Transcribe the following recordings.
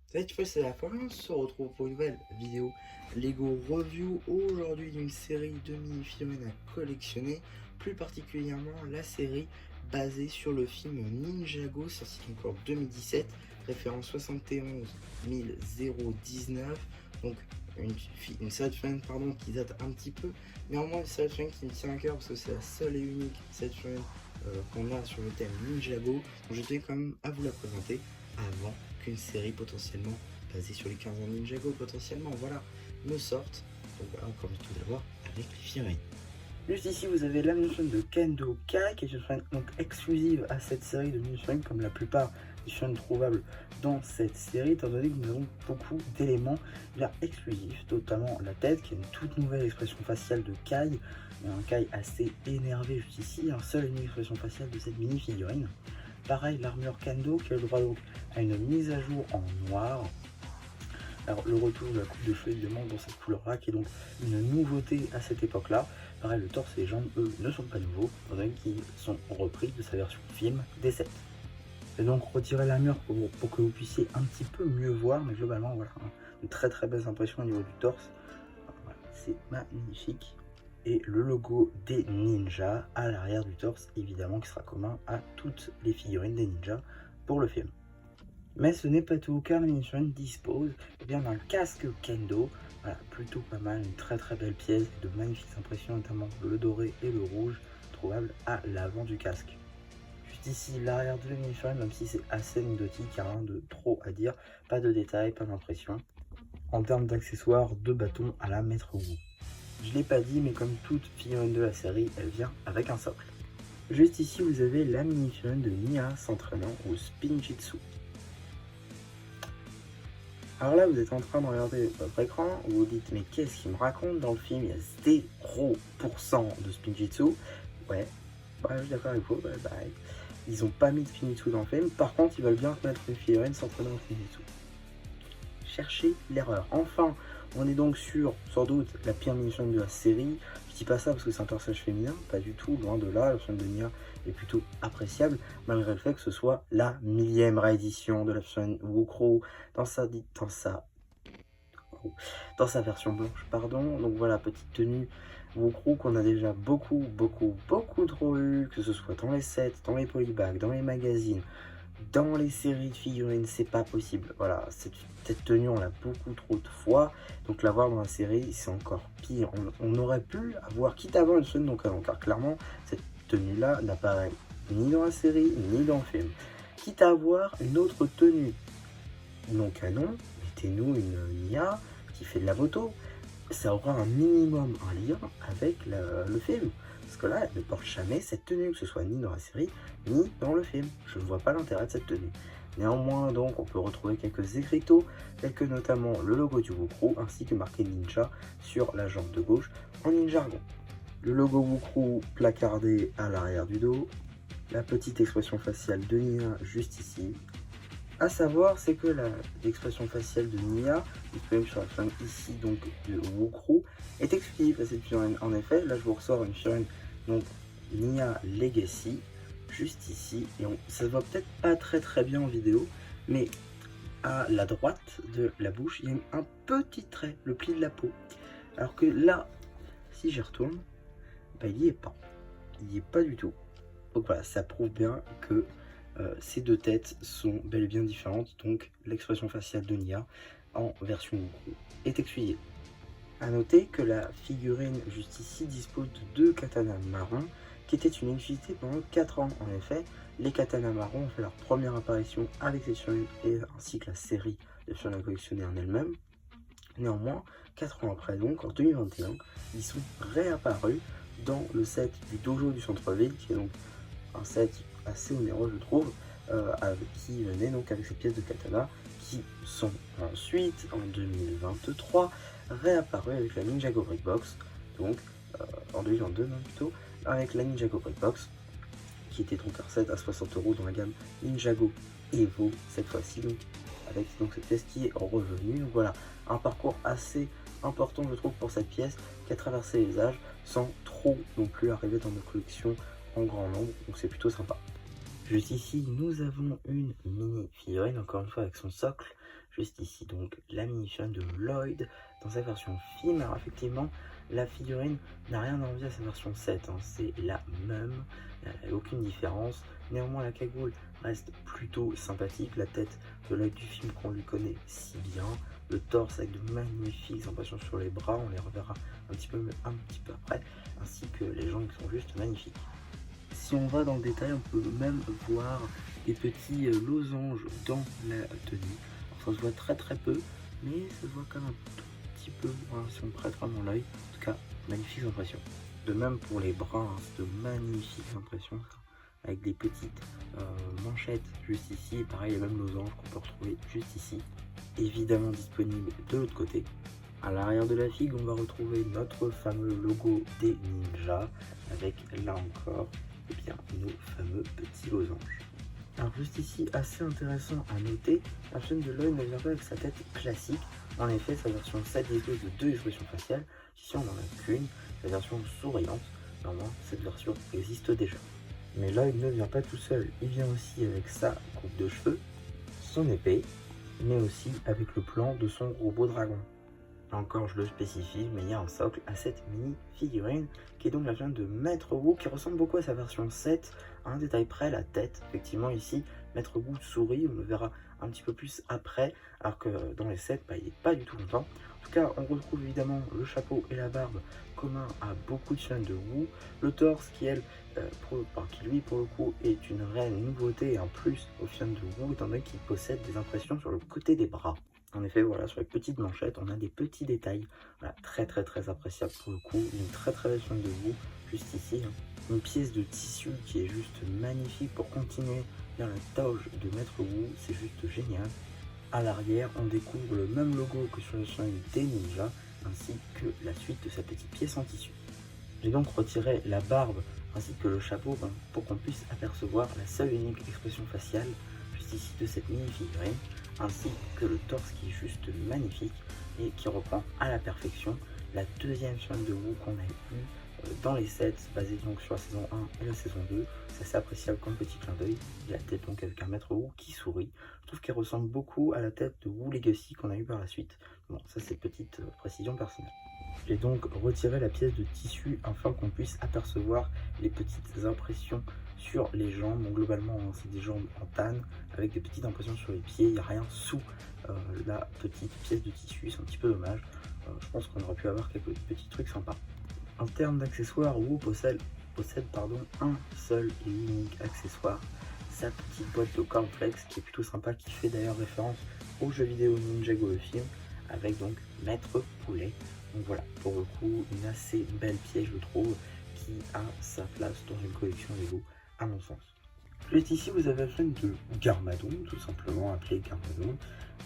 Cette fois c'est la fin, on se retrouve pour une nouvelle vidéo Lego Review aujourd'hui d'une série de mini-figurines à collectionner, plus particulièrement la série basée sur le film Ninjago sorti donc en 2017, référence 71 019, donc une série de figurines qui date un petit peu, néanmoins une série de figurines qui me tient à cœur parce que c'est la seule et unique série de figurines qu'on a sur le thème Ninjago, donc je tenais quand même à vous la présenter avant qu'une série potentiellement basée sur les 15 ans Ninjago potentiellement voilà me sorte. Donc voilà, encore une tout d'abord avec les figurines. Juste ici vous avez la mini-figurine de Kendo Kai qui est une figurine donc exclusive à cette série de mini-figurines comme la plupart des figurines trouvables dans cette série, étant donné que nous avons beaucoup d'éléments exclusifs, notamment la tête qui a une toute nouvelle expression faciale de Kai, un Kai assez énervé juste ici, un seul et unique expression faciale de cette mini-figurine. Pareil, l'armure Kendo qui a le droit donc à une mise à jour en noir. Alors le retour de la coupe de cheveux évidemment dans cette couleur là qui est donc une nouveauté à cette époque là. Pareil, le torse et les jambes eux ne sont pas nouveaux, qui sont repris de sa version film des 7. Je vais donc retirer l'armure pour que vous puissiez un petit peu mieux voir, mais globalement voilà, une très belles impressions au niveau du torse. Voilà, c'est magnifique. Et le logo des ninjas à l'arrière du torse, évidemment, qui sera commun à toutes les figurines des ninjas pour le film. Mais ce n'est pas tout, car la mini-figurine dispose d'un casque Kendo, voilà, plutôt pas mal, une très belle pièce, de magnifiques impressions, notamment le doré et le rouge, trouvables à l'avant du casque. Juste ici, l'arrière de la mini-figurine, même si c'est assez anecdotique, il n'y a rien de trop à dire, pas de détails, pas d'impression. En termes d'accessoires, de bâtons à la Maître Wu. Je l'ai pas dit, mais comme toute figurine de la série, elle vient avec un socle. Juste ici, vous avez la mini-figurine de Nya s'entraînant au Spinjitzu. Alors là, vous êtes en train de regarder votre écran, vous vous dites, mais qu'est-ce qu'il me raconte dans le film? Il y a 0% de Spinjitzu. Ouais, je suis d'accord avec vous, ils ont pas mis de Spinjitzu dans le film. Par contre, ils veulent bien mettre une figurine s'entraînant au Spinjitzu. Cherchez l'erreur. Enfin, on est donc sur, sans doute, la pire mini-figurine de la série. Je dis pas ça parce que c'est un personnage féminin, pas du tout, loin de là. La figurine de Nya est plutôt appréciable, malgré le fait que ce soit la 1000e réédition de la figurine Wukro dans sa version blanche, pardon. Donc voilà, petite tenue Wukro qu'on a déjà beaucoup trop eu, que ce soit dans les sets, dans les polybags, dans les magazines, dans les séries de figurines, c'est pas possible. Voilà, cette tenue, on l'a beaucoup trop de fois. Donc la voir dans la série, c'est encore pire. On aurait pu avoir, quitte à avoir une figurine non canon, car clairement, cette tenue-là n'apparaît ni dans la série, ni dans le film. Quitte à avoir une autre tenue non canon, mettez-nous une IA qui fait de la moto. Ça aura un minimum un lien avec le film. Parce que là, elle ne porte jamais cette tenue, que ce soit ni dans la série, ni dans le film. Je ne vois pas l'intérêt de cette tenue. Néanmoins, donc, on peut retrouver quelques écriteaux, tels que notamment le logo du Wukro, ainsi que marqué Ninja sur la jambe de gauche en ninjargon. Le logo Wukro placardé à l'arrière du dos, la petite expression faciale de Nya juste ici. À savoir, c'est que l'expression faciale de Nya, disponible sur la figurine ici, donc de Wukro, est exclusive à cette figurine. En effet, là je vous ressors une figurine, donc Nya Legacy, juste ici, et ça se voit peut-être pas très bien en vidéo, mais à la droite de la bouche, il y a un petit trait, le pli de la peau. Alors que là, si j'y retourne, il n'y est pas. Il n'y est pas du tout. Donc voilà, ça prouve bien que ces deux têtes sont bel et bien différentes, donc l'expression faciale de Nya en version Wukro est exclusive. A noter que la figurine juste ici dispose de deux katanas marrons qui étaient une utilité pendant 4 ans. En effet, les katanas marrons ont fait leur première apparition avec cette figurine et ainsi que la série de figurines collectionnées en elle-même. Néanmoins, 4 ans après, donc en 2021, ils sont réapparus dans le set du dojo du centre-ville, qui est donc un set assez onéreux je trouve, qui venait donc avec ces pièces de katana qui sont ensuite en 2023 réapparues avec la Ninjago Brick Box, donc en 2022 même plutôt, avec la Ninjago Brick Box qui était donc un set à 60 € dans la gamme Ninjago Evo cette fois-ci, donc avec donc cette pièce qui est revenue. Donc voilà, un parcours assez important je trouve pour cette pièce qui a traversé les âges sans trop non plus arriver dans nos collections en grand nombre, donc c'est plutôt sympa. Juste ici, nous avons une mini figurine, encore une fois avec son socle. juste ici donc la mini-figurine de Lloyd dans sa version film. Alors effectivement, la figurine n'a rien à envier à sa version 7, hein. C'est la même, il n'y a aucune différence. Néanmoins, la cagoule reste plutôt sympathique, la tête de Lloyd du film qu'on lui connaît si bien, le torse avec de magnifiques impressions sur les bras, on les reverra un petit peu après, ainsi que les jambes qui sont juste magnifiques. Si on va dans le détail, on peut même voir des petits losanges dans la tenue. Alors, ça se voit très peu, mais ça se voit quand même un tout petit peu, voilà, si on prête vraiment l'œil. En tout cas, magnifiques impressions. De même pour les bras, hein, c'est de magnifiques impressions, avec des petites manchettes juste ici, et pareil, les mêmes losanges qu'on peut retrouver juste ici. Évidemment disponible de l'autre côté. À l'arrière de la figue, on va retrouver notre fameux logo des ninjas, avec là encore nos fameux petits losanges. Alors juste ici, assez intéressant à noter, la chaîne de Lloyd ne vient pas avec sa tête classique. En effet, sa version 7 dispose de 2 expressions faciales. Ici, on n'en a qu'une, la version souriante. Normalement, cette version existe déjà. Mais Lloyd ne vient pas tout seul. Il vient aussi avec sa coupe de cheveux, son épée, mais aussi avec le plan de son robot dragon. Là encore, je le spécifie, mais il y a un socle à cette mini figurine qui est donc la version de Maître Wu qui ressemble beaucoup à sa version 7. À un détail près, la tête. Effectivement, ici, Maître Wu sourit, on le verra un petit peu plus après, alors que dans les 7, il n'est pas du tout content. En tout cas, on retrouve évidemment le chapeau et la barbe communs à beaucoup de fans de Wu. Le torse qui, lui, pour le coup, est une réelle nouveauté et un plus aux fans de Wu, étant donné qu'il possède des impressions sur le côté des bras. En effet, voilà, sur les petites manchettes, on a des petits détails, voilà, très appréciables pour le coup. Une très belle chaîne de Wu, juste ici, hein. Une pièce de tissu qui est juste magnifique pour continuer vers la toge de Maître Wu, c'est juste génial. À l'arrière, on découvre le même logo que sur la chaîne des ninjas, ainsi que la suite de sa petite pièce en tissu. J'ai donc retiré la barbe ainsi que le chapeau pour qu'on puisse apercevoir la seule et unique expression faciale juste ici de cette mini figurine, ainsi que le torse qui est juste magnifique et qui reprend à la perfection la deuxième chaîne de Wu qu'on a eu dans les sets, basée donc sur la saison 1 et la saison 2. C'est assez appréciable comme petit clin d'œil. Et la tête donc avec un Maître Wu qui sourit. Je trouve qu'elle ressemble beaucoup à la tête de Wu Legacy qu'on a eu par la suite. Bon, ça c'est petite précision personnelle. J'ai donc retiré la pièce de tissu afin qu'on puisse apercevoir les petites impressions sur les jambes. Bon, globalement, hein, c'est des jambes en tanne avec des petites impressions sur les pieds. Il n'y a rien sous la petite pièce de tissu, c'est un petit peu dommage. Je pense qu'on aurait pu avoir quelques petits trucs sympas. En termes d'accessoires, Wu possède un seul et unique accessoire, sa petite boîte de cornflakes qui est plutôt sympa, qui fait d'ailleurs référence au jeu vidéo Ninjago le film, avec donc Maître Poulet. Donc voilà, pour le coup, une assez belle pièce je trouve, qui a sa place dans une collection Lego à mon sens. Juste ici, vous avez la chaîne de Garmadon, tout simplement appelée Garmadon.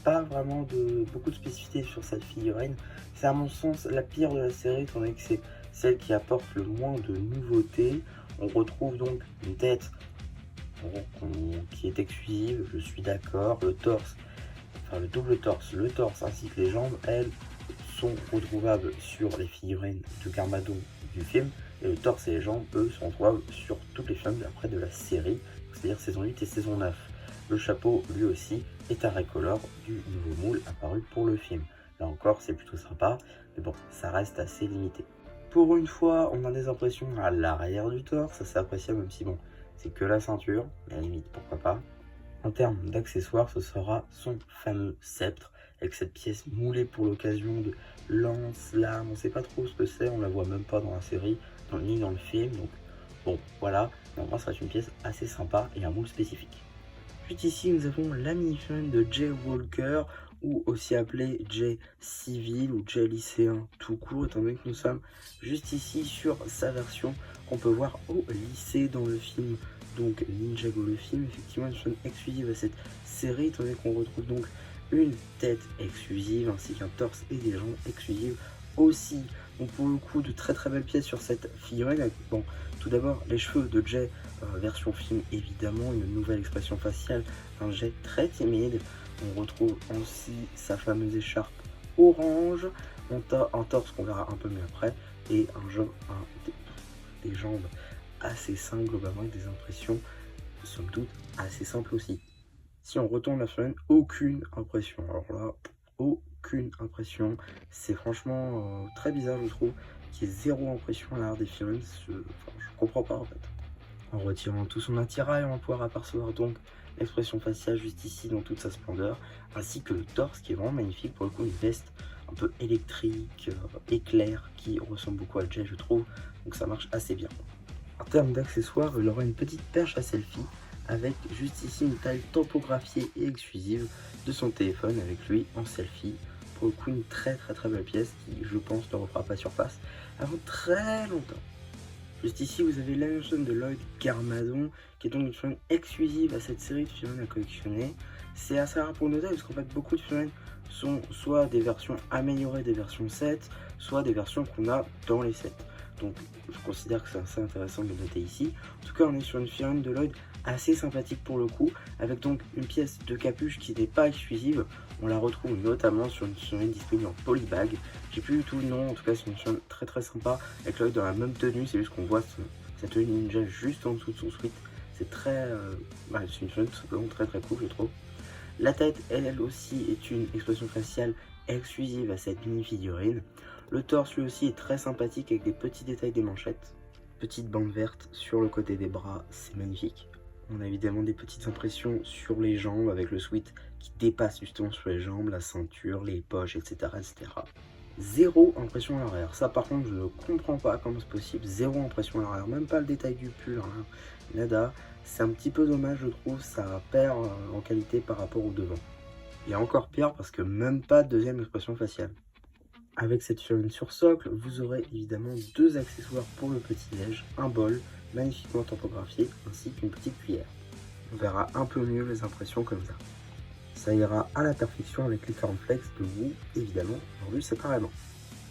Pas vraiment beaucoup de spécificités sur cette figurine. C'est à mon sens la pire de la série, étant donné que c'est celle qui apporte le moins de nouveautés. On retrouve donc une tête qui est exclusive, je suis d'accord. Le torse, enfin le double torse, le torse ainsi que les jambes, elles, sont retrouvables sur les figurines de Garmadon du film. Et le torse et les jambes, eux, sont retrouvables sur toutes les figurines après de la série, c'est-à-dire saison 8 et saison 9. Le chapeau, lui aussi, est un recolor du nouveau moule apparu pour le film. Là encore, c'est plutôt sympa, mais bon, ça reste assez limité. Pour une fois, on a des impressions à l'arrière du torse, ça c'est appréciable, même si bon, c'est que la ceinture, mais à la limite, pourquoi pas. En termes d'accessoires, ce sera son fameux sceptre, avec cette pièce moulée pour l'occasion de lance, lame, on sait pas trop ce que c'est, on la voit même pas dans la série, ni dans le film, donc bon, voilà, normalement ça reste une pièce assez sympa et un moule spécifique. Puis ici, nous avons la mini-figurine de Jay Walker, ou aussi appelé Jay Civil ou Jay Lycéen tout court, étant donné que nous sommes juste ici sur sa version qu'on peut voir au lycée dans le film, donc Ninjago le film. Effectivement, une chaîne exclusive à cette série, étant donné qu'on retrouve donc une tête exclusive ainsi qu'un torse et des jambes exclusives aussi. Donc pour le coup, de très belles pièces sur cette figurine. Bon, tout d'abord les cheveux de Jay version film, évidemment, une nouvelle expression faciale, un Jay très timide. On retrouve aussi sa fameuse écharpe orange, un torse qu'on verra un peu mieux après, et des jambes assez simples globalement, avec des impressions somme toute assez simples aussi. Si on retourne la figurine, aucune impression. Alors là, aucune impression. C'est franchement très bizarre, je trouve, qu'il y ait zéro impression à l'arrière des figurines. Je comprends pas en fait. En retirant tout son attirail, on va pouvoir apercevoir donc l'expression faciale juste ici dans toute sa splendeur, ainsi que le torse qui est vraiment magnifique, pour le coup une veste un peu électrique, éclair, qui ressemble beaucoup à Jay je trouve, donc ça marche assez bien. En termes d'accessoires, il aura une petite perche à selfie, avec juste ici une taille topographiée et exclusive de son téléphone avec lui en selfie. Pour le coup une très belle pièce qui je pense ne refera pas surface avant très longtemps. Juste ici, vous avez l'animation de Lloyd Garmadon, qui est donc une figurine exclusive à cette série de figurines à collectionner. C'est assez rare pour noter, parce qu'en fait, beaucoup de figurines sont soit des versions améliorées des versions 7, soit des versions qu'on a dans les sets. Donc, je considère que c'est assez intéressant de le noter ici. En tout cas, on est sur une figurine de Lloyd assez sympathique pour le coup, avec donc une pièce de capuche qui n'est pas exclusive. On la retrouve notamment sur une figurine disponible en polybag. J'ai plus du tout le nom, en tout cas c'est une figurine très sympa, avec Lloyd dans la même tenue, c'est juste qu'on voit sa tenue ninja juste en dessous de son sweat. C'est c'est une figurine tout simplement très cool je trouve. La tête, elle aussi, est une expression faciale exclusive à cette mini figurine. Le torse lui aussi est très sympathique avec des petits détails des manchettes. Petite bande verte sur le côté des bras, c'est magnifique. On a évidemment des petites impressions sur les jambes avec le sweat qui dépasse justement sur les jambes, la ceinture, les poches, etc. Zéro impression à l'arrière. Ça par contre je ne comprends pas comment c'est possible. Zéro impression à l'arrière. Même pas le détail du pull. Hein. Nada. C'est un petit peu dommage je trouve. Ça perd en qualité par rapport au devant. Et encore pire parce que même pas de deuxième expression faciale. Avec cette figurine sur socle, vous aurez évidemment deux accessoires pour le petit-déj, un bol magnifiquement topographié ainsi qu'une petite cuillère. On verra un peu mieux les impressions comme ça. Ça ira à la perfection avec les cornflakes de vous, évidemment, vendus séparément.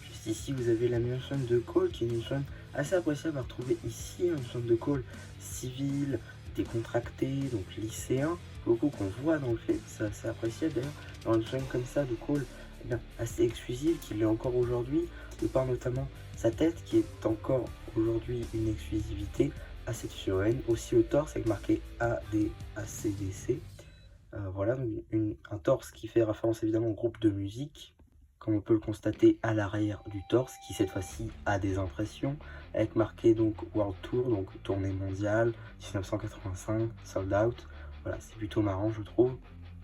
Juste ici, vous avez l'animation de Cole, qui est une animation assez appréciable à retrouver ici, une animation de Cole civil, décontracté, donc lycéen, beaucoup qu'on voit dans le film, c'est assez appréciable d'ailleurs, dans une film comme ça de Cole, assez exclusive, qu'il est encore aujourd'hui, de par notamment sa tête, qui est encore aujourd'hui une exclusivité à cette figurine, aussi le torse avec marqué ADACDC. Voilà, un torse qui fait référence évidemment au groupe de musique, comme on peut le constater à l'arrière du torse, qui cette fois-ci a des impressions, avec marqué donc World Tour, donc tournée mondiale, 1985, sold out. Voilà, c'est plutôt marrant je trouve.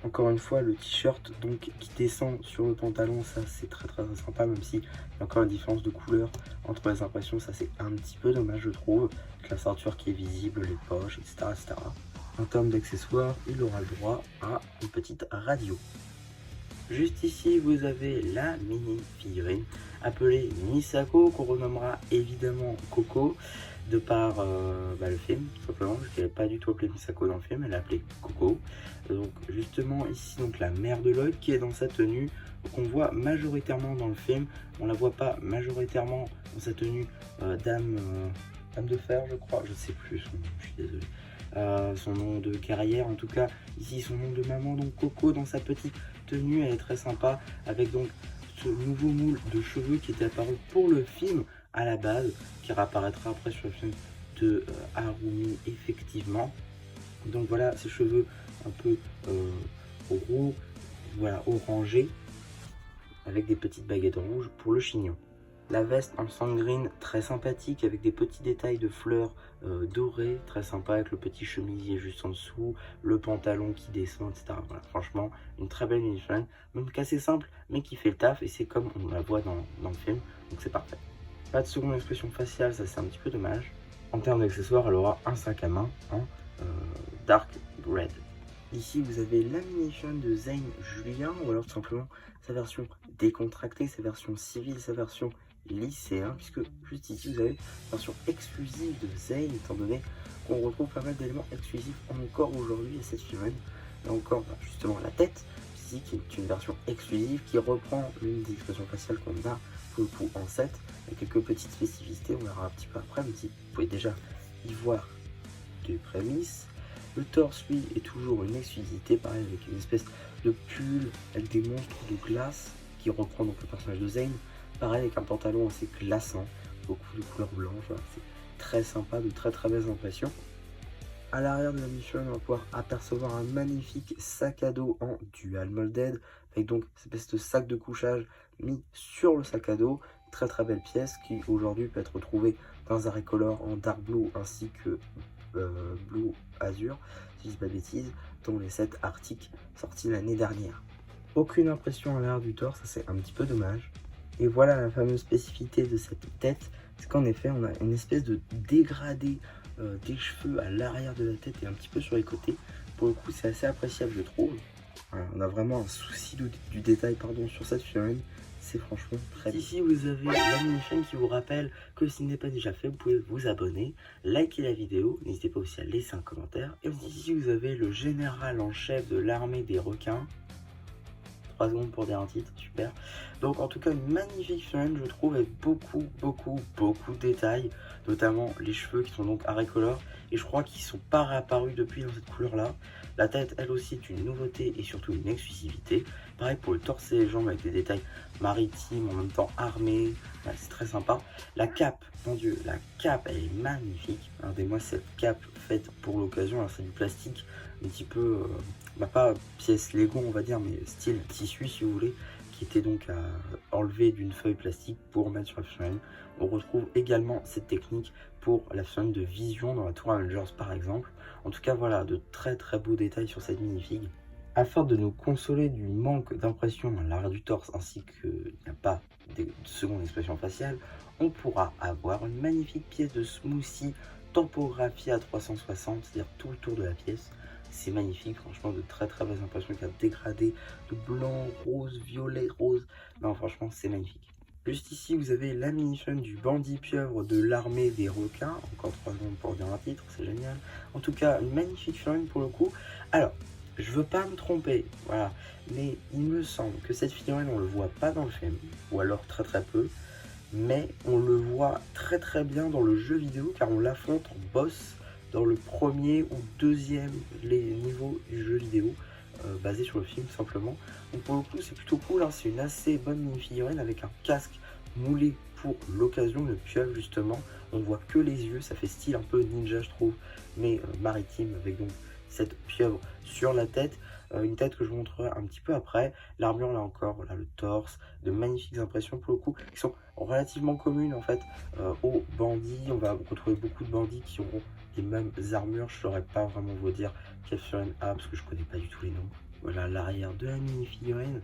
Encore une fois, le t-shirt donc qui descend sur le pantalon, ça c'est très sympa, même si il y a encore une différence de couleur entre les impressions, ça c'est un petit peu dommage je trouve, avec la ceinture qui est visible, les poches, etc. En termes d'accessoires, il aura le droit à une petite radio. Juste ici, vous avez la mini figurine appelée Misako, qu'on renommera évidemment Coco, de par le film, tout simplement, parce qu'elle n'est pas du tout appelée Misako dans le film, elle est appelée Coco. Donc justement ici, donc la mère de Lloyd qui est dans sa tenue, qu'on voit majoritairement dans le film, on la voit pas majoritairement dans sa tenue dame de fer, je crois, je sais plus son nom, je suis désolé. Son nom de carrière en tout cas, ici son nom de maman, donc Coco dans sa petite tenue, elle est très sympa, avec donc ce nouveau moule de cheveux qui était apparu pour le film à la base, qui réapparaîtra après sur le film de Harumi effectivement. Donc voilà, ces cheveux un peu roux, voilà, orangés, avec des petites baguettes rouges pour le chignon. La veste en sand green, très sympathique, avec des petits détails de fleurs dorées, très sympa, avec le petit chemisier juste en dessous, le pantalon qui descend, etc. Voilà, franchement, une très belle mini-fringue, même qu'assez simple, mais qui fait le taf, et c'est comme on la voit dans le film, donc c'est parfait. Pas de seconde expression faciale, ça c'est un petit peu dommage. En termes d'accessoires, elle aura un sac à main en dark red. Ici, vous avez la mini-figurine de Zane Julien, ou alors tout simplement sa version décontractée, sa version civile, sa version lycéen, puisque juste ici vous avez une version exclusive de Zane, étant donné qu'on retrouve pas mal d'éléments exclusifs encore aujourd'hui à cette figurine. Là encore, justement la tête, ici qui est une version exclusive qui reprend l'une des expressions faciales qu'on a pour le coup en 7, avec quelques petites spécificités, on verra un petit peu après, même si vous pouvez déjà y voir des prémices. Le torse, lui, est toujours une exclusivité, pareil, avec une espèce de pull avec des monstres de glace qui reprend donc le personnage de Zane. Pareil, avec un pantalon assez glaçant, beaucoup de couleurs blanches, voilà, c'est très sympa, de très belles impressions. À l'arrière de la mission, on va pouvoir apercevoir un magnifique sac à dos en dual molded, avec donc cette espèce de sac de couchage mis sur le sac à dos. Très très belle pièce qui aujourd'hui peut être retrouvée dans un Recolor en dark blue ainsi que blue azur, si je dis pas de bêtises, dont les sets Arctic sortis l'année dernière. Aucune impression à l'arrière du torse, ça c'est un petit peu dommage. Et voilà la fameuse spécificité de cette tête, c'est qu'en effet on a une espèce de dégradé des cheveux à l'arrière de la tête et un petit peu sur les côtés. Pour le coup c'est assez appréciable je trouve. Voilà, on a vraiment un souci du détail sur cette figurine, c'est franchement très bien. Ici vous avez la mini-chaîne qui vous rappelle que si ce n'est pas déjà fait, vous pouvez vous abonner, liker la vidéo, n'hésitez pas aussi à laisser un commentaire. Et ici vous avez le général en chef de l'armée des requins. 3 secondes pour dire un titre, super. Donc en tout cas une magnifique figurine je trouve avec beaucoup de détails, notamment les cheveux qui sont donc à Recolor et je crois qu'ils sont pas réapparus depuis dans cette couleur là. La tête elle aussi est une nouveauté et surtout une exclusivité. Pareil pour le torse et les jambes avec des détails maritimes en même temps armés, voilà, c'est très sympa. La cape, mon dieu, la cape elle est magnifique. Regardez-moi cette cape faite pour l'occasion, alors c'est du plastique un petit peu, pas pièce Lego on va dire, mais style tissu si vous voulez, qui était donc à enlever d'une feuille plastique pour mettre sur la figurine. On retrouve également cette technique pour la figurine de Vision dans la Tour Avengers par exemple. En tout cas voilà, de très beaux détails sur cette minifig. Afin de nous consoler du manque d'impression à l'arrière du torse ainsi qu'il n'y a pas de seconde expression faciale, on pourra avoir une magnifique pièce de smoothie tempographiée à 360, c'est-à-dire tout le tour de la pièce. C'est magnifique, franchement, de très belles impressions qui a dégradé de blanc, rose, violet, rose. Non, franchement, c'est magnifique. Juste ici, vous avez la mini-chaîne du bandit pieuvre de l'armée des requins. Encore 3 secondes pour dire un titre, c'est génial. En tout cas, une magnifique figurine pour le coup. Alors, je veux pas me tromper, voilà. Mais il me semble que cette figurine, on le voit pas dans le film. Ou alors très peu. Mais on le voit très bien dans le jeu vidéo car on l'affronte en boss dans le premier ou deuxième les niveaux du jeu vidéo basé sur le film simplement. Donc pour le coup c'est plutôt cool, hein. C'est une assez bonne mini-figurine avec un casque moulé pour l'occasion, le pieuvre justement. On voit que les yeux, ça fait style un peu ninja je trouve, mais maritime avec donc cette pieuvre sur la tête. Une tête que je vous montrerai un petit peu après. L'armure là encore, voilà, le torse, de magnifiques impressions pour le coup, qui sont relativement communes en fait aux bandits. On va retrouver beaucoup de bandits qui auront les mêmes armures. Je ne saurais pas vraiment vous dire quelle figurine a parce que je connais pas du tout les noms. Voilà l'arrière de la mini-figurine.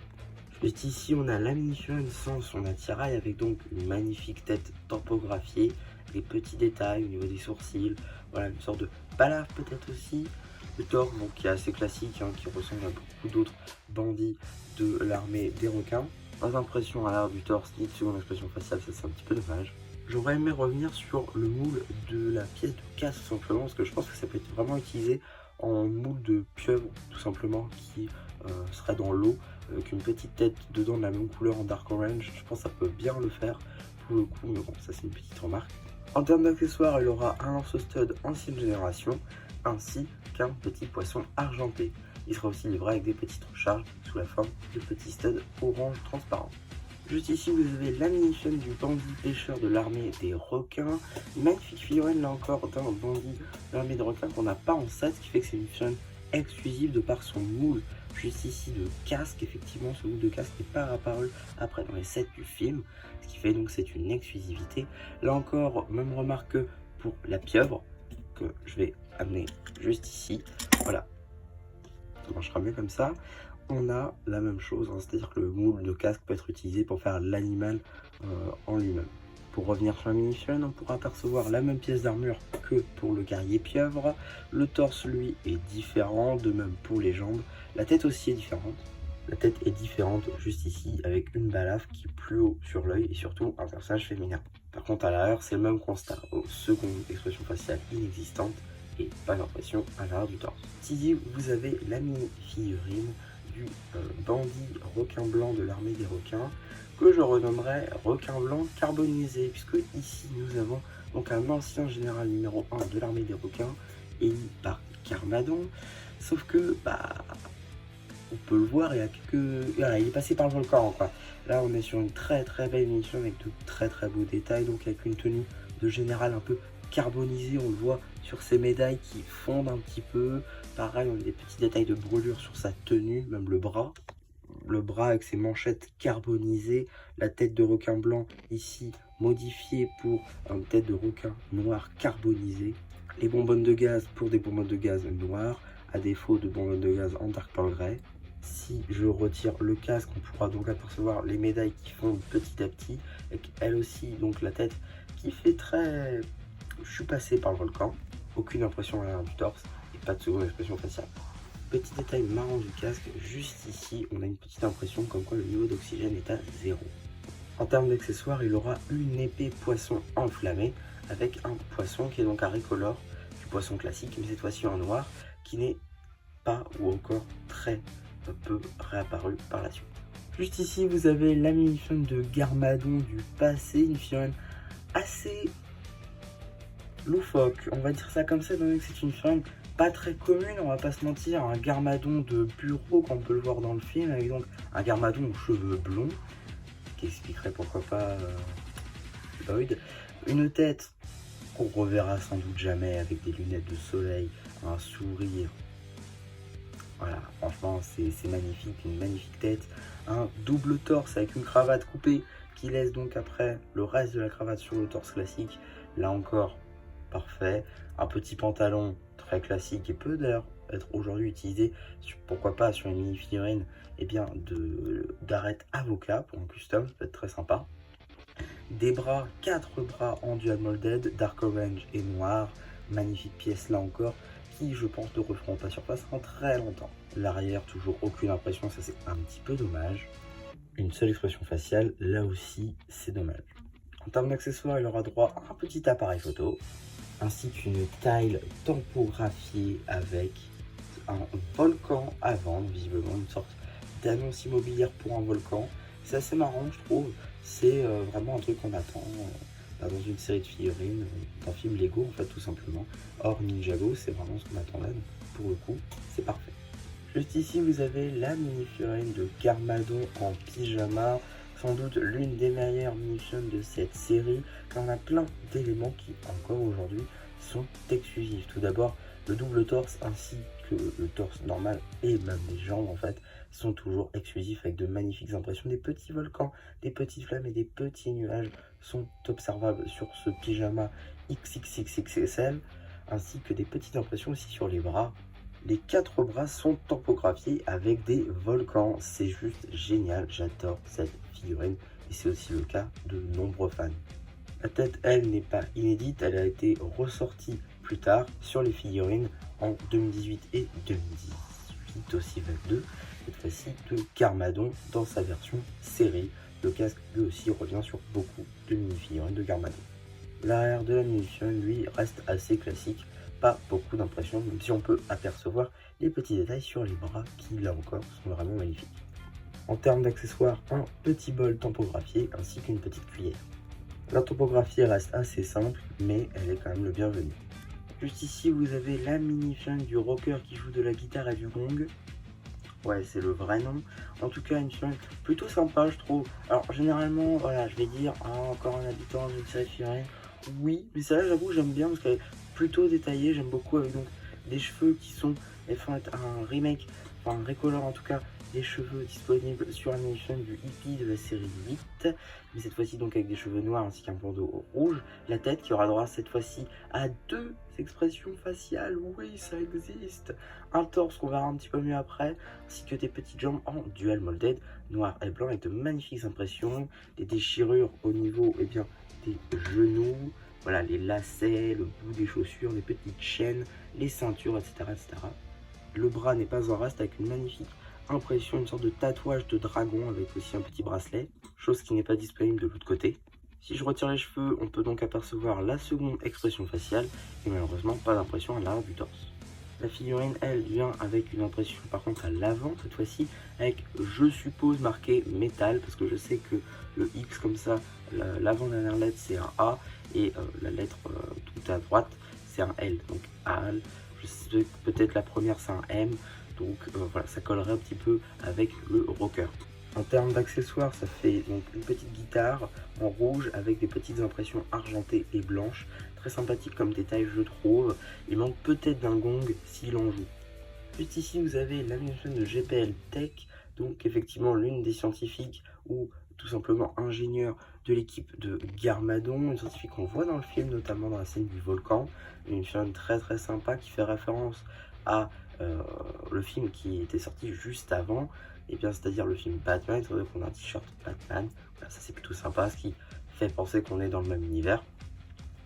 Juste ici on a la mini-figurine sans son attirail avec donc une magnifique tête tempographiée, des petits détails au niveau des sourcils, voilà une sorte de balafre peut-être aussi. Le torse donc, qui est assez classique, hein, qui ressemble à beaucoup d'autres bandits de l'armée des requins. Pas d'impression à l'arrière du torse ni de seconde expression faciale, ça c'est un petit peu dommage. J'aurais aimé revenir sur le moule de la pièce de casque tout simplement, parce que je pense que ça peut être vraiment utilisé en moule de pieuvre tout simplement, qui serait dans l'eau, avec une petite tête dedans de la même couleur en dark orange. Je pense que ça peut bien le faire pour le coup, mais bon ça c'est une petite remarque. En termes d'accessoires, il aura un lance-stud ancienne génération, ainsi qu'un petit poisson argenté. Il sera aussi livré avec des petites recharges sous la forme de petits studs orange transparent. Juste ici, vous avez la mini-chaîne du bandit pêcheur de l'armée des requins. Magnifique figurine là encore d'un bandit de l'armée des requins qu'on n'a pas en set, ce qui fait que c'est une figurine exclusive de par son moule. Juste ici de casque, effectivement ce moule de casque n'est pas apparu après dans les sets du film, ce qui fait donc c'est une exclusivité. Là encore, même remarque que pour la pieuvre, que je vais amener juste ici, voilà, ça marchera mieux comme ça. On a la même chose, hein, c'est-à-dire que le moule de casque peut être utilisé pour faire l'animal en lui-même. Pour revenir sur la mini-figurine, on pourra apercevoir la même pièce d'armure que pour le guerrier pieuvre. Le torse, lui, est différent, de même pour les jambes. La tête aussi est différente. La tête est différente juste ici, avec une balafre qui est plus haut sur l'œil et surtout un personnage féminin. Par contre, à l'arrière, c'est le même constat. Seconde expression faciale inexistante et pas d'impression à l'arrière du torse. Ici, vous avez la mini-figurine du bandit requin blanc de l'armée des requins, que je renommerai requin blanc carbonisé, puisque ici nous avons donc un ancien général numéro 1 de l'armée des requins, élu par Carmadon, sauf que on peut le voir, il y a quelques... Voilà, il est passé par le volcan quoi. Là on est sur une très belle mission avec de très beaux détails, donc avec une tenue de général un peu carbonisé, on le voit sur ses médailles qui fondent un petit peu. Pareil, on a des petits détails de brûlure sur sa tenue, même le bras. Le bras avec ses manchettes carbonisées, la tête de requin blanc ici modifiée pour une tête de requin noir carbonisé. Les bonbonnes de gaz pour des bonbonnes de gaz noires, à défaut de bonbonnes de gaz en dark pearl grey. Si je retire le casque, on pourra donc apercevoir les médailles qui fondent petit à petit, avec elle aussi donc la tête qui fait très... Je suis passé par le volcan, aucune impression à l'arrière du torse et pas de seconde expression faciale. Petit détail marrant du casque, juste ici, on a une petite impression comme quoi le niveau d'oxygène est à 0. En termes d'accessoires, il aura une épée poisson enflammée avec un poisson qui est donc un recolor du poisson classique, mais cette fois-ci en noir, qui n'est pas ou encore très peu réapparu par la suite. Juste ici, vous avez la mini-figurine de Garmadon du passé, une figurine assez loufoque, on va dire ça comme ça, donc c'est une figurine pas très commune, on va pas se mentir, un Garmadon de bureau qu'on peut le voir dans le film, avec donc un Garmadon aux cheveux blonds, qui expliquerait pourquoi pas Boyd. Une tête qu'on reverra sans doute jamais, avec des lunettes de soleil, un sourire. Voilà, franchement c'est magnifique, une magnifique tête. Un double torse avec une cravate coupée qui laisse donc après le reste de la cravate sur le torse classique. Là encore, parfait. Un petit pantalon très classique et peut d'ailleurs être aujourd'hui utilisé, pourquoi pas sur une mini-figurine, et bien d'arête avocat pour un custom, ça peut être très sympa. Des bras, 4 bras en dual molded, dark orange et noir. Magnifique pièce là encore, qui je pense ne referont pas surface en très longtemps. L'arrière, toujours aucune impression, ça c'est un petit peu dommage. Une seule expression faciale, là aussi c'est dommage. En termes d'accessoires, il aura droit à un petit appareil photo, ainsi qu'une tile tampographiée avec un volcan à vendre, visiblement une sorte d'annonce immobilière pour un volcan. C'est assez marrant, je trouve. C'est vraiment un truc qu'on attend dans une série de figurines, d'un film Lego en fait, tout simplement. Or Ninjago, c'est vraiment ce qu'on attendait, donc pour le coup, c'est parfait. Juste ici, vous avez la mini-figurine de Garmadon en pyjama, sans doute l'une des meilleures mini-figurines de cette série, car on a plein d'éléments qui, encore aujourd'hui, sont exclusifs. Tout d'abord, le double torse ainsi que le torse normal et même les jambes en fait sont toujours exclusifs avec de magnifiques impressions. Des petits volcans, des petites flammes et des petits nuages sont observables sur ce pyjama XXXXL, ainsi que des petites impressions aussi sur les bras. Les 4 bras sont tampographiés avec des volcans, c'est juste génial, j'adore cette figurine et c'est aussi le cas de nombreux fans. La tête, elle, n'est pas inédite, elle a été ressortie plus tard sur les figurines en 2018 et 2018 aussi 22, cette fois-ci de Garmadon dans sa version série. Le casque lui aussi revient sur beaucoup de mini-figurines de Garmadon. L'arrière de la mini-figurine lui reste assez classique, pas beaucoup d'impression, même si on peut apercevoir les petits détails sur les bras qui là encore sont vraiment magnifiques. En termes d'accessoires, un petit bol tampographié ainsi qu'une petite cuillère. La topographie reste assez simple, mais elle est quand même le bienvenu. Juste ici, vous avez la mini-figurine du rocker qui joue de la guitare et du gong. Ouais, c'est le vrai nom. En tout cas, une figurine plutôt sympa, je trouve. Alors, généralement, voilà, je vais dire, encore un habitant d'une série de figurines. Oui, mais ça, j'avoue, j'aime bien parce qu'elle est plutôt détaillée. J'aime beaucoup avec donc des cheveux qui sont, enfin, un remake, enfin, un recolor en tout cas, les cheveux disponibles sur la mini-figurine du hippie de la série 8, mais cette fois-ci donc avec des cheveux noirs ainsi qu'un bandeau rouge. La tête qui aura droit cette fois-ci à 2 expressions faciales, oui ça existe. Un torse qu'on verra un petit peu mieux après, ainsi que des petites jambes en dual molded, noir et blanc avec de magnifiques impressions, des déchirures au niveau bien, des genoux, voilà les lacets, le bout des chaussures, les petites chaînes, les ceintures, etc. etc. Le bras n'est pas en reste avec une magnifique impression, une sorte de tatouage de dragon avec aussi un petit bracelet, chose qui n'est pas disponible de l'autre côté. Si je retire les cheveux, on peut donc apercevoir la seconde expression faciale et malheureusement pas d'impression à l'arrière du torse. La figurine, elle, vient avec une impression par contre à l'avant cette fois-ci, avec je suppose marqué métal, parce que je sais que le X comme ça, l'avant-dernière lettre c'est un A et la lettre tout à droite c'est un L, donc AL. Je sais que peut-être la première c'est un M. Donc voilà, ça collerait un petit peu avec le rocker. En termes d'accessoires, ça fait donc une petite guitare en rouge avec des petites impressions argentées et blanches. Très sympathique comme détail, je trouve. Il manque peut-être d'un gong s'il en joue. Juste ici, vous avez l'animation de GPL Tech, donc effectivement l'une des scientifiques ou tout simplement ingénieur de l'équipe de Garmadon, une scientifique qu'on voit dans le film, notamment dans la scène du volcan. Une chaîne très très sympa qui fait référence à le film qui était sorti juste avant, et bien c'est-à-dire le film Batman. C'est vrai qu'on a un t-shirt Batman, voilà, ça c'est plutôt sympa, ce qui fait penser qu'on est dans le même univers.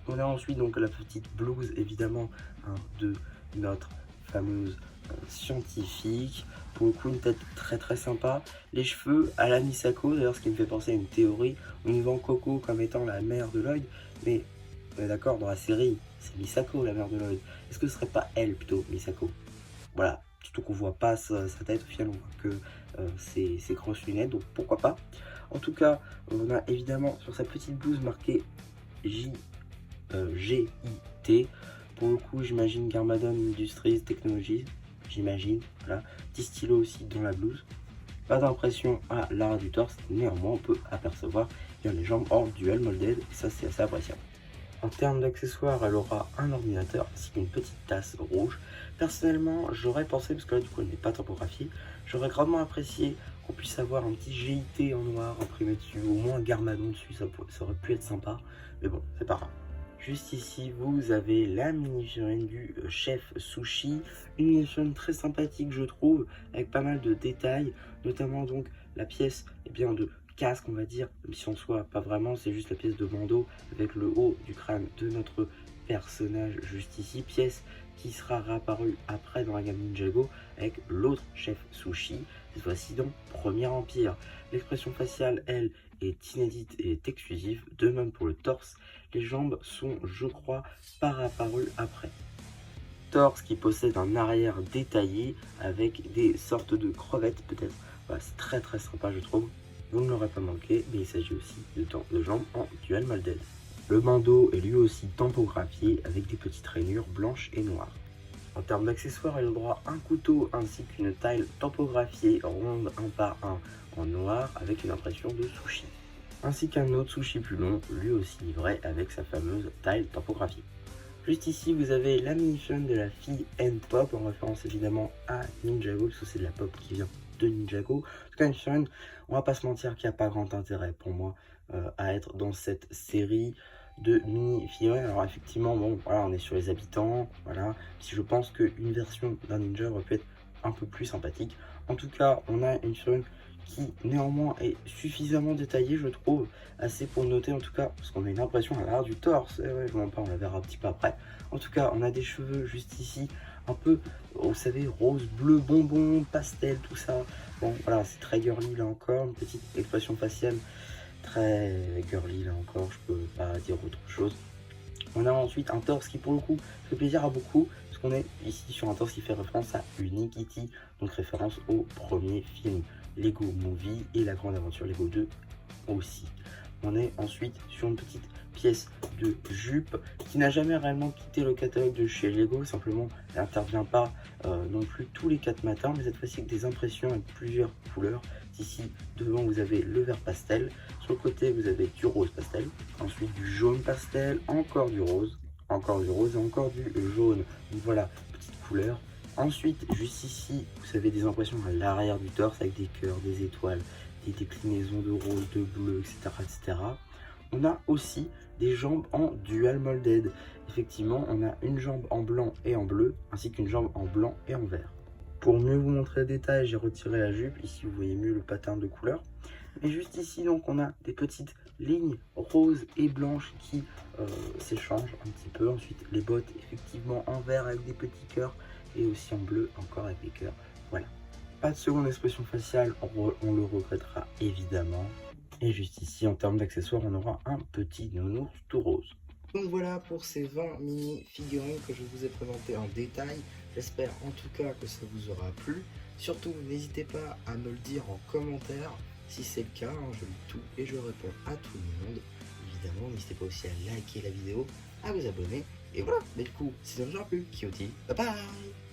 On a ensuite donc la petite blouse évidemment hein, de notre fameuse scientifique. Pour le coup, une tête très très sympa. Les cheveux à la Misako, d'ailleurs, ce qui me fait penser à une théorie. On nous vend Coco comme étant la mère de Lloyd, mais on est d'accord, dans la série, c'est Misako la mère de Lloyd. Est-ce que ce serait pas elle plutôt, Misako? Voilà, surtout qu'on voit pas sa tête, au final, on voit que ses grosses lunettes, donc pourquoi pas. En tout cas, on a évidemment sur sa petite blouse marqué GIT. Pour le coup, j'imagine Garmadon Industries Technologies, j'imagine, voilà. Petit stylo aussi dans la blouse. Pas d'impression à l'arrière du torse, néanmoins on peut apercevoir bien les jambes en dual molded, et ça c'est assez appréciable. En termes d'accessoires, elle aura un ordinateur ainsi qu'une petite tasse rouge. Personnellement, j'aurais pensé, parce que là du coup elle n'est pas typographiée, j'aurais grandement apprécié qu'on puisse avoir un petit GIT en noir imprimé dessus, au moins un Garmadon dessus, ça aurait pu être sympa, mais bon, c'est pas grave. Juste ici, vous avez la mini-figurine du chef Sushi, une mini-figurine très sympathique je trouve, avec pas mal de détails, notamment donc la pièce de casque on va dire, même si en soi pas vraiment, c'est juste la pièce de bandeau avec le haut du crâne de notre personnage juste ici, pièce qui sera réapparue après dans la gamme Ninjago avec l'autre chef Sushi, cette fois-ci dans Premier Empire. L'expression faciale, elle, est inédite et est exclusive, de même pour le torse. Les jambes sont, je crois, pas réapparues après. Torse qui possède un arrière détaillé avec des sortes de crevettes peut-être. Voilà, c'est très très sympa je trouve. Vous ne l'aurez pas manqué, mais il s'agit aussi de jambes en dual molded. Le bandeau est lui aussi tampographié avec des petites rainures blanches et noires. En termes d'accessoires, elle aura un couteau ainsi qu'une taille tampographiée ronde 1 par 1 en noir avec une impression de sushi. Ainsi qu'un autre sushi plus long, lui aussi livré avec sa fameuse taille tampographiée. Juste ici, vous avez la mini-figurine de la fille N-Pop, en référence évidemment à Ninjago, parce que c'est de la pop qui vient de Ninjago. En tout cas, une figurine, on va pas se mentir qu'il n'y a pas grand intérêt pour moi à être dans cette série de mini-figurines. Alors effectivement, bon, voilà, on est sur les habitants, voilà. Si je pense qu'une version d'un ninja aurait pu être un peu plus sympathique. En tout cas, on a une figurine qui néanmoins est suffisamment détaillée, je trouve, assez pour noter en tout cas, parce qu'on a une impression à l'arrière du torse, et ouais, je m'en parle, on la verra un petit peu après. En tout cas, on a des cheveux juste ici, un peu, vous savez, rose, bleu, bonbon, pastel, tout ça. Bon, voilà, c'est très girly là encore, une petite expression faciale très girly là encore, je peux pas dire autre chose. On a ensuite un torse qui pour le coup fait plaisir à beaucoup, parce qu'on est ici sur un torse qui fait référence à Unikitty, donc référence au premier film Lego Movie et la grande aventure Lego 2 aussi. On est ensuite sur une petite pièce de jupe qui n'a jamais réellement quitté le catalogue de chez Lego, simplement elle n'intervient pas non plus tous les 4 matins, mais cette fois-ci avec des impressions avec plusieurs couleurs. Ici devant vous avez le vert pastel, sur le côté vous avez du rose pastel, ensuite du jaune pastel, encore du rose et encore du jaune. Donc voilà, petite couleur. Ensuite, juste ici, vous avez des impressions à l'arrière du torse avec des cœurs, des étoiles, des déclinaisons de rose, de bleu, etc., etc. On a aussi des jambes en dual molded. Effectivement, on a une jambe en blanc et en bleu, ainsi qu'une jambe en blanc et en vert. Pour mieux vous montrer le détail, j'ai retiré la jupe. Ici, vous voyez mieux le pattern de couleur. Et juste ici, donc, on a des petites lignes roses et blanches qui s'échangent un petit peu. Ensuite, les bottes, effectivement, en vert avec des petits cœurs. Et aussi en bleu, encore avec des cœurs. Voilà. Pas de seconde expression faciale, on le regrettera évidemment. Et juste ici, en termes d'accessoires, on aura un petit nounours tout rose. Donc voilà pour ces 20 mini figurines que je vous ai présentées en détail. J'espère en tout cas que ça vous aura plu. Surtout, n'hésitez pas à me le dire en commentaire. Si c'est le cas, je lis tout et je réponds à tout le monde. Évidemment, n'hésitez pas aussi à liker la vidéo, à vous abonner. Et voilà, mais du coup, si ça vous aura plu, Kyoti, bye bye!